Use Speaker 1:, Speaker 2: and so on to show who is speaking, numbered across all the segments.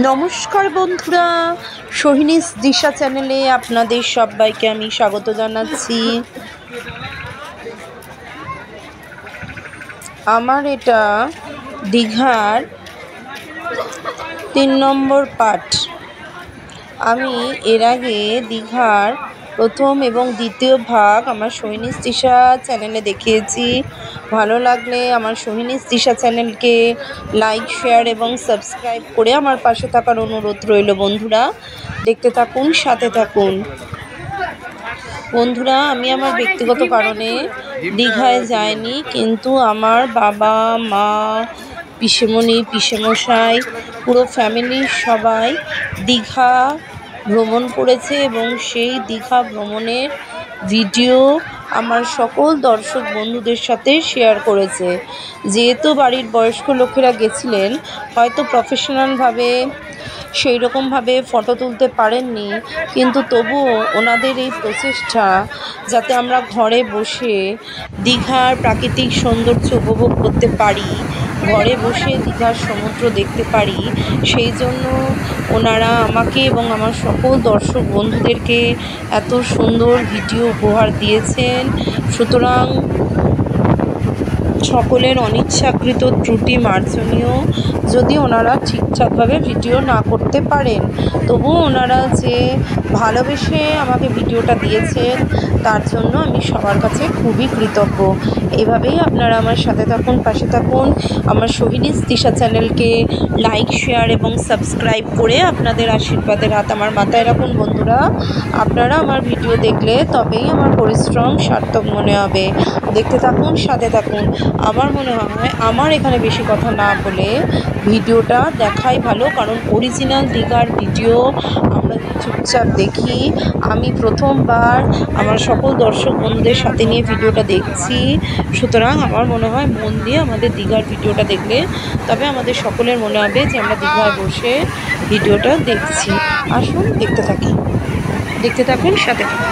Speaker 1: নমস্কার বন্ধুরা, সোহিনীস দিশা চ্যানেলে আপনাদের সবাইকে আমি স্বাগত জানাচ্ছি। আমার এটা দীঘার 3 নম্বর পার্ট। আমি এর আগে দীঘার প্রথম এবং দ্বিতীয় ভাগ আমার সোহিনীস দিশা চ্যানেলে দেখিয়েছি। ভালো লাগলে আমার সোহিনীস দিশা চ্যানেলকে লাইক, শেয়ার এবং সাবস্ক্রাইব করে আমার পাশে থাকার অনুরোধ রইল। বন্ধুরা, দেখতে থাকুন, সাথে থাকুন। বন্ধুরা, আমি আমার ব্যক্তিগত কারণে দীঘায় যাইনি, কিন্তু আমার বাবা, মা, পিসেমণি, পিসেমশাই, পুরো ফ্যামিলির সবাই দীঘা ভ্রমণ করেছে এবং সেই দীঘা ভ্রমণের ভিডিও আমার সকল দর্শক বন্ধুদের সাথে শেয়ার করেছে। যেহেতু বাড়ির বয়স্ক লোকেরা গেছিলেন, হয়তো প্রফেশনালভাবে সেই রকমভাবে ফটো তুলতে পারেননি, কিন্তু তবুও ওনাদের এই প্রচেষ্টা যাতে আমরা ঘরে বসে দীঘার প্রাকৃতিক সৌন্দর্য উপভোগ করতে পারি, ঘরে বসে দীঘার সমুদ্র দেখতে পারি, সেই জন্য ওনারা আমাকে এবং আমার সকল দর্শক বন্ধুদেরকে এত সুন্দর ভিডিও উপহার দিয়েছেন। সুতরাং সকলের অনিচ্ছাকৃত ত্রুটি মার্জনীয়। যদি ওনারা ঠিকঠাকভাবে ভিডিও না করতে পারেন, তবুও ওনারা যে ভালোবেসে আমাকে ভিডিওটা দিয়েছেন, তার জন্য আমি সবার কাছে খুবই কৃতজ্ঞ। এইভাবেই আপনারা আমার সাথে থাকুন, পাশে থাকুন। আমার সোহিনীস দিশা চ্যানেলকে লাইক, শেয়ার এবং সাবস্ক্রাইব করে আপনাদের আশীর্বাদের হাত আমার মাথায় রাখুন। বন্ধুরা, আপনারা আমার ভিডিও দেখলে তবেই আমার পরিশ্রম সার্থক মনে হবে। দেখতে থাকুন, সাথে থাকুন। আমার মনে হয় আমার এখানে বেশি কথা না বলে ভিডিওটা দেখাই ভালো, কারণ অরিজিনাল দীঘার ভিডিও আমরা চুপচাপ দেখি। আমি প্রথমবার আমার সকল দর্শক বন্ধুদের সাথে নিয়ে ভিডিওটা দেখছি। সুতরাং আমার মনে হয় মন দিয়ে আমাদের দীঘার ভিডিওটা দেখলে তবে আমাদের সকলের মনে হবে যে আমরা দীঘায় বসে ভিডিওটা দেখছি। আসুন, দেখতে থাকুন, সাথে থাকুন।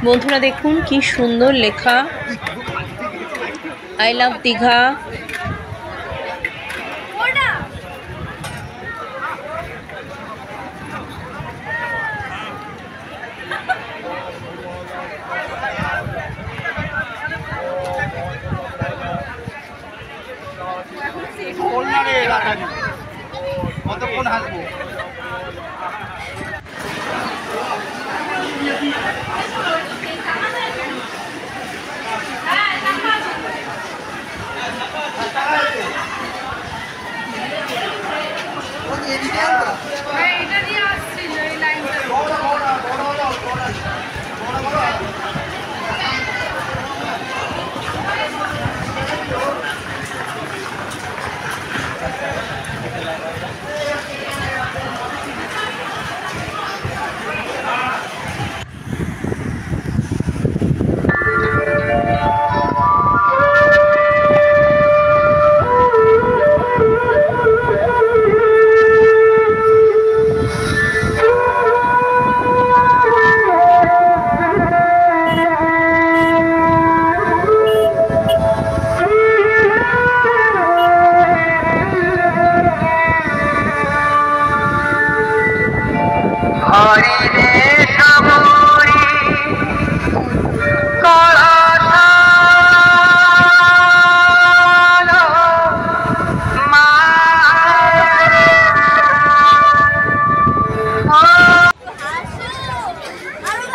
Speaker 1: বন্ধুরা দেখুন কি সুন্দর লেখা, আই লাভ দীঘা।
Speaker 2: কতক্ষণ হাসবো?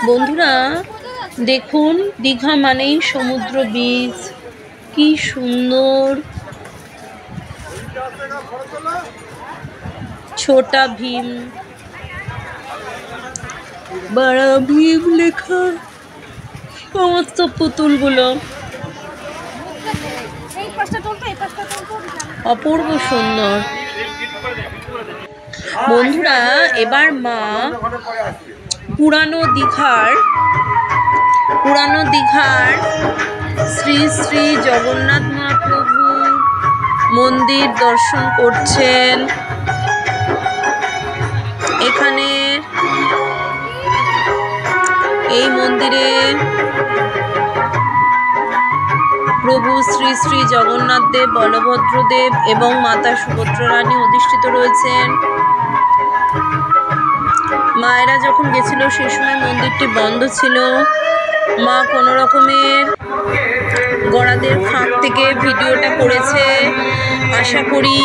Speaker 1: বন্ধুরা দেখুন, দীঘা মানেই সমুদ্র বীচ, কি সুন্দর। ছোটা ভীম, বড় ভীম লেখা সমস্ত পুতুলগুলো অপূর্ব সুন্দর। বন্ধুরা এবার মা পুরানো দীঘার শ্রী শ্রী জগন্নাথ মহাপ্রভু মন্দির দর্শন করছেন। এখানে এই মন্দিরে প্রভু শ্রী শ্রী জগন্নাথ দেব, বলভদ্র দেব এবং মাতা সুভদ্রা রানী অধিষ্ঠিত রয়েছেন। মায়েরা যখন গেছিল সেই সময় মন্দিরটি বন্ধ ছিল। মা কোনো রকমের গড়াদের ফাঁক থেকে ভিডিওটা করেছে। আশা করি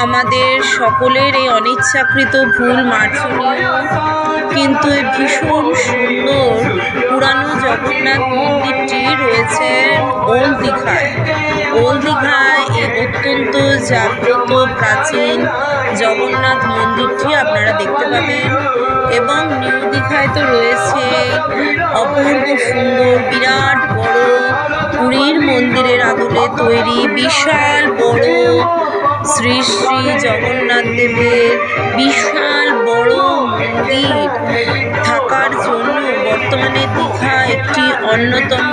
Speaker 1: আমাদের সকলের এই অনিচ্ছাকৃত ভুল মার্জনীয়, কিন্তু এই ভীষণ সুন্দর পুরানো জগন্নাথ মন্দিরটি রয়েছে ওল্ড দীঘায়। ওল্ড দীঘায় এই অত্যন্ত জাগ্রত প্রাচীন জগন্নাথ মন্দিরটি আপনারা দেখতে পাবেন। এবং নিউ দীঘায় তো রয়েছে অপূর্ব সুন্দর বিরাট বড় পুরীর মন্দিরের আদলে তৈরি বিশাল বড় শ্রী শ্রী জগন্নাথ দেবের বিশাল বড় মন্দির থাকার জন্য বর্তমানে দীঘা একটি অন্যতম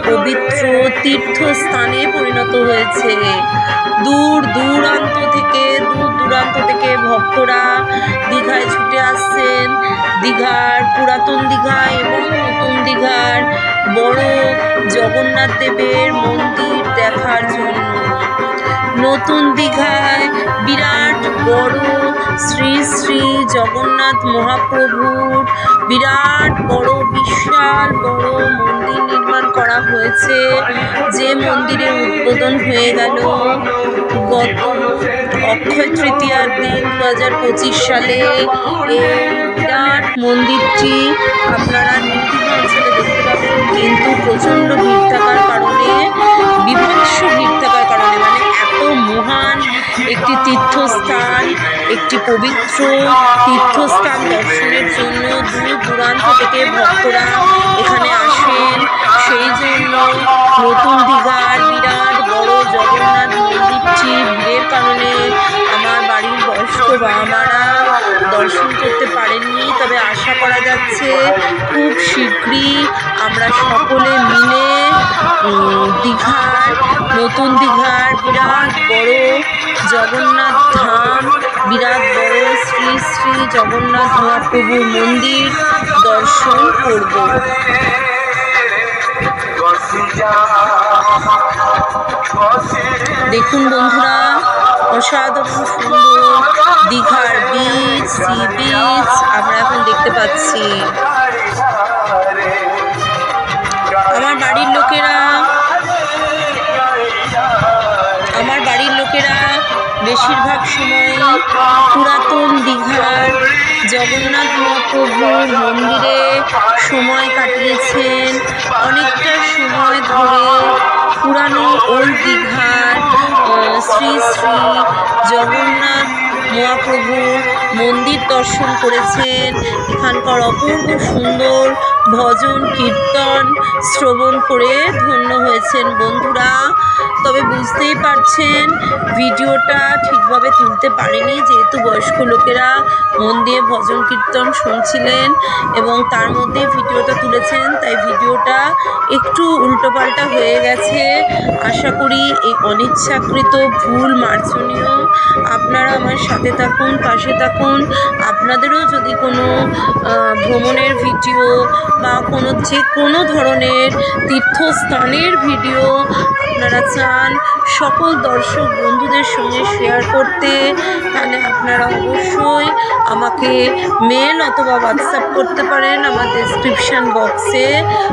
Speaker 1: পবিত্র তীর্থস্থানে পরিণত হয়েছে। দূর দূরান্ত থেকে ভক্তরা দীঘায় ছুটে আসছেন। দীঘার পুরাতন দীঘা এবং নতুন দীঘার বড় জগন্নাথ দেবের মন্দির দেখার জন্য। নতুন দীঘায় বিরাট বড় শ্রী শ্রী জগন্নাথ মহাপ্রভুর বিরাট বড় বিশাল বড় মন্দির নির্মাণ করা হয়েছে, যে মন্দিরের উদ্বোধন হয়ে গেল গত অক্ষয় তৃতীয়ার দিন 2025 সালে। এই বিরাট মন্দিরটি আপনারা নির্দিঘা অঞ্চলে দেখতে পাবেন, কিন্তু প্রচণ্ড ভিড় থাকার কারণে, বিভৎস ভিড় থাকার কারণে, মানে এত মহান একটি তীর্থস্থান, একটি পবিত্র তীর্থস্থান দর্শনের জন্য দূর দূরান্ত থেকে ভক্তরা এখানে আসেন। সেই জন্য নতুন দীঘার বিরাট বড় জগন্নাথ মন্দিরটি ভিড়ের কারণে আমার বাড়ির বয়স্ক বাবা-মারা দর্শন করতে পারেননি। তবে আশা করা যাচ্ছে খুব শীঘ্রই আমরা সকলে মিলে নতুন দীঘার বিরাট বড় জগন্নাথ ধাম বিরাট বড় শ্রী শ্রী জগন্নাথ মহাপ্রভুর মন্দির দর্শন করব। দেখুন বন্ধুরা, অসাধারণ সুন্দর দীঘার বিচ, সি বিচ আমরা এখন দেখতে পাচ্ছি। আমার বাড়ির লোকেরা বেশিরভাগ সময় পুরাতন দীঘার জগন্নাথ মহাপ্রভুর মন্দিরে সময় কাটিয়েছেন। অনেকটা সময় ধরে পুরানো ওল্ড দীঘার শ্রী শ্রী জগন্নাথ মহাপ্রভুর মন্দির দর্শন করেছেন। এখানকার অপূর্ব সুন্দর ভজন কীর্তন শ্রবণ করে ধন্য হয়েছেন বন্ধুরা। তবে বুঝতেই পারছেন ভিডিওটা ঠিকভাবে তুলতে পারেনি, যেহেতু বয়স্ক লোকেরা মন দিয়ে ভজন কীর্তন শুনছিলেন এবং তার মধ্যে ভিডিওটা তুলেছেন, তাই ভিডিওটা একটু উল্টোপাল্টা হয়ে গেছে। আশা করি এই অনিচ্ছাকৃত ভুল মার্জনীয়। আপনারা আমার সাথে থাকুন, পাশে থাকুন। আপনাদেরও যদি কোনো ভ্রমণের ভিডিও বা যে কোনো ধরনের তীর্থস্থানের ভিডিও আপনারা চান সকল দর্শক বন্ধুদের সঙ্গে শেয়ার করতে, তাহলে আপনারা অবশ্যই আমাকে মেল অথবা হোয়াটসঅ্যাপ করতে পারেন। আমার ডেসক্রিপশান বক্সে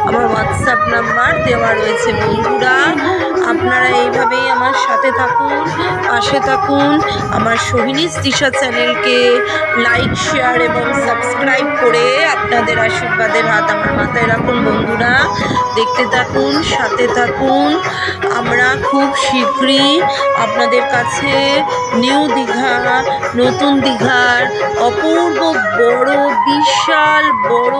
Speaker 1: আমার হোয়াটসঅ্যাপ নাম্বার দেওয়া রয়েছে বন্ধুরা। আপনারা এইভাবেই আমার সাথে থাকুন, পাশে থাকুন। আমার সোহিনী তৃষা চ্যানেলকে লাইক, শেয়ার এবং সাবস্ক্রাইব করে আপনাদের আশীর্বাদের হাত আমার মাথায় রাখুন বন্ধুরা। দেখতে থাকুন, সাথে থাকুন। আমরা খুব শীঘ্রই আপনাদের কাছে নিউ দীঘা, নতুন দীঘার অপূর্ব বড়, বিশাল বড়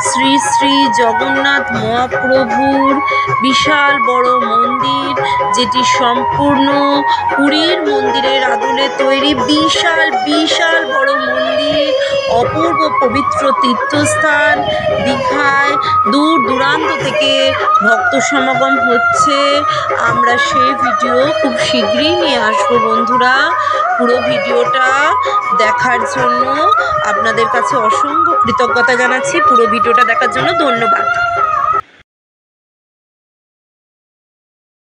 Speaker 1: শ্রী শ্রী জগন্নাথ মহাপ্রভুর বিশাল বড় মন্দির, যেটি সম্পূর্ণ পুরীর মন্দিরের আদলে তৈরি বিশাল বিশাল বড় মন্দির, অপূর্ব পবিত্র তীর্থস্থান। দীঘায় দূর দূরান্ত থেকে ভক্ত সমাগম হচ্ছে। আমরা সেই ভিডিও খুব শীঘ্রই নিয়ে আসবো বন্ধুরা। পুরো ভিডিওটা দেখার জন্য আপনাদের কাছে অসংখ্য কৃতজ্ঞতা জানাচ্ছি। পুরো ভিডিওটা দেখার জন্য ধন্যবাদ।